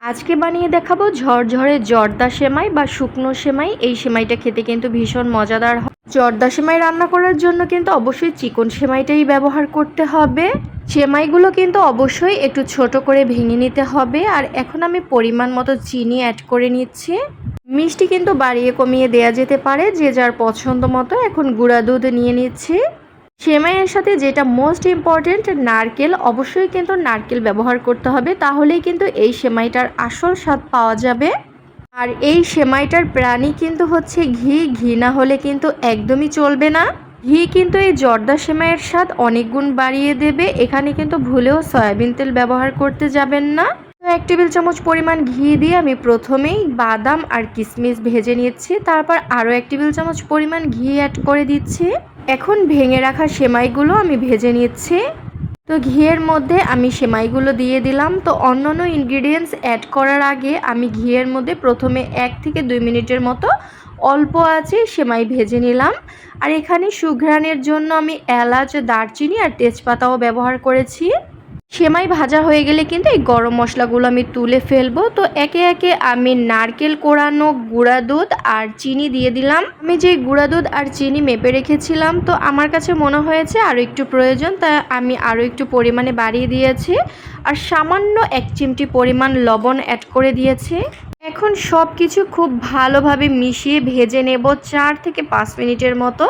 আজকে বানিয়ে দেখাবো ঝরঝরে জর্দা সেমাই বা শুকনো সেমাই। এই সেমাইটা খেতে কিন্তু ভীষণ মজাদার হয়। জর্দা সেমাই রান্না করার জন্য কিন্তু অবশ্যই চিকন সেমাইটাই ব্যবহার করতে হবে। সেমাইগুলো কিন্তু অবশ্যই একটু ছোট করে ভেঙে নিতে হবে। আর এখন আমি পরিমাণ মতো চিনি অ্যাড করে নিচ্ছি। মিষ্টি কিন্তু বাড়িয়ে কমিয়ে দেয়া যেতে পারে, যে যার পছন্দ মতো। এখন গুঁড়া দুধ নিয়ে নিচ্ছি। সেমাইয়ের সাথে যেটা মোস্ট ইম্পর্টেন্ট, নারকেল। অবশ্যই কিন্তু নারকেল ব্যবহার করতে হবে, তাহলেই কিন্তু এই সেমাইটার আসল স্বাদ পাওয়া যাবে। আর এই সেমাইটার প্রাণী কিন্তু হচ্ছে ঘি। ঘি না হলে কিন্তু একদমই চলবে না। ঘি কিন্তু এই জর্দা সেমাইয়ের স্বাদ অনেক গুণ বাড়িয়ে দেবে। এখানে কিন্তু ভুলেও সয়াবিন তেল ব্যবহার করতে যাবেন না। 1 টেবিল চামচ পরিমাণ ঘি দিয়ে আমি প্রথমেই বাদাম আর কিশমিশ ভেজে নিচ্ছি। তারপর আরও 1 টেবিল চামচ পরিমাণ ঘি অ্যাড করে দিচ্ছি। এখন ভেঙে রাখা সেমাইগুলো আমি ভেজে নিচ্ছি। তো ঘিয়ের মধ্যে আমি সেমাইগুলো দিয়ে দিলাম। তো অন্যান্য ইনগ্রিডিয়েন্টস অ্যাড করার আগে আমি ঘিয়ের মধ্যে প্রথমে 1 থেকে 2 মিনিটের মতো অল্প আঁচে সেমাই ভেজে নিলাম। আর এখানে সুঘ্রাণের জন্য আমি এলাচ, দারচিনি আর তেজপাতাও ব্যবহার করেছি। সেমাই ভাজা হয়ে গেলে কিন্তু এই গরম মশলাগুলো আমি তুলে ফেলবো। তো একে একে আমি নারকেল কোড়ানো, গুঁড়া দুধ আর চিনি দিয়ে দিলাম। আমি যে গুঁড়া দুধ আর চিনি মেপে রেখেছিলাম, তো আমার কাছে মনে হয়েছে আরও একটু প্রয়োজন, তাই আমি আরও একটু পরিমাণে বাড়িয়ে দিয়েছি। আর সামান্য 1 চিমটি পরিমাণ লবণ অ্যাড করে দিয়েছি। এখন সব কিছু খুব ভালোভাবে মিশিয়ে ভেজে নেব 4 থেকে 5 মিনিটের মতো।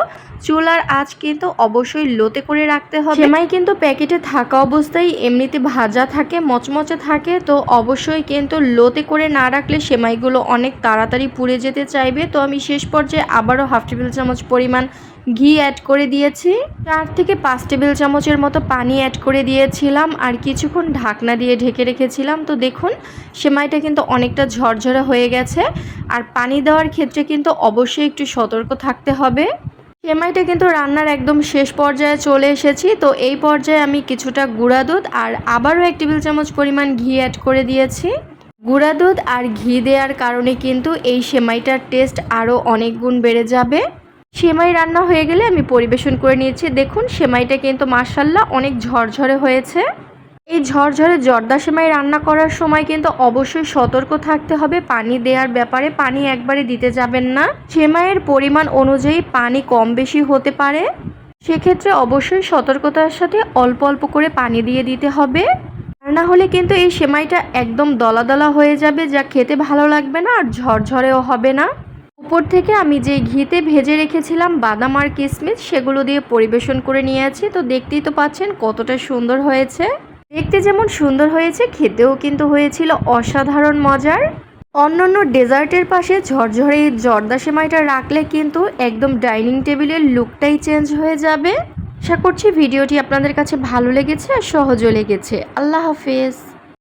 চুলার আঁচ কিন্তু অবশ্যই লোতে করে রাখতে হবে। সেমাই কিন্তু প্যাকেটে থাকা অবস্থায় এমনিতে ভাজা থাকে, মচমচে থাকে। তো অবশ্যই কিন্তু লোতে করে না রাখলে সেমাইগুলো অনেক তাড়াতাড়ি পুড়ে যেতে চাইবে। তো আমি শেষ পর্যায়ে আবারও 1/2 টেবিল চামচ পরিমাণ ঘি অ্যাড করে দিয়েছি। 4 থেকে 5 টেবিল চামচের মতো পানি অ্যাড করে দিয়েছিলাম। আর কিছুক্ষণ ঢাকনা দিয়ে ঢেকে রেখেছিলাম। তো দেখুন সেমাইটা কিন্তু অনেকটা ঝরঝরে হয়ে গেছে। আর পানি দেওয়ার ক্ষেত্রে কিন্তু অবশ্যই একটু সতর্ক থাকতে হবে। সেমাইটা কিন্তু রান্নার একদম শেষ পর্যায়ে চলে এসেছি। তো এই পর্যায়ে আমি কিছুটা গুঁড়া দুধ আর আবারও 1 টেবিল চামচ পরিমাণ ঘি অ্যাড করে দিয়েছি। গুঁড়া দুধ আর ঘি দেওয়ার কারণে কিন্তু এই সেমাইটার টেস্ট আরও অনেক গুণ বেড়ে যাবে। সেমাই রান্না হয়ে গেলে আমি পরিবেশন করে নিয়েছি। দেখুন সেমাইটা কিন্তু মাশাআল্লাহ অনেক ঝরঝরে হয়েছে। এই ঝরঝরে জর্দা সেমাই রান্না করার সময় কিন্তু অবশ্যই সতর্ক থাকতে হবে পানি দেওয়ার ব্যাপারে। পানি একবারে দিতে যাবেন না। সেমাইয়ের পরিমাণ অনুযায়ী পানি কম বেশি হতে পারে, সেক্ষেত্রে অবশ্যই সতর্কতার সাথে অল্প অল্প করে পানি দিয়ে দিতে হবে। আর না হলে কিন্তু এই সেমাইটা একদম দলা দলা হয়ে যাবে, যা খেতে ভালো লাগবে না আর ঝরঝরেও হবে না। উপর থেকে আমি যে ঘিতে ভেজে রেখেছিলাম বাদাম আর কিশমিশ, সেগুলো দিয়ে পরিবেশন করে নিয়েছি। তো দেখতেই তো পাচ্ছেন কতটা সুন্দর হয়েছে। দেখতে যেমন সুন্দর হয়েছে, খেতেও কিন্তু হয়েছিল অসাধারণ মজার। অন্যান্য ডেজার্টের পাশে ঝরঝরে এই জর্দা সেমাইটা রাখলে কিন্তু একদম ডাইনিং টেবিলের লুকটাই চেঞ্জ হয়ে যাবে। আশা করছি ভিডিওটি আপনাদের কাছে ভালো লেগেছে আর সহজও লেগেছে। আল্লাহ হাফেজ।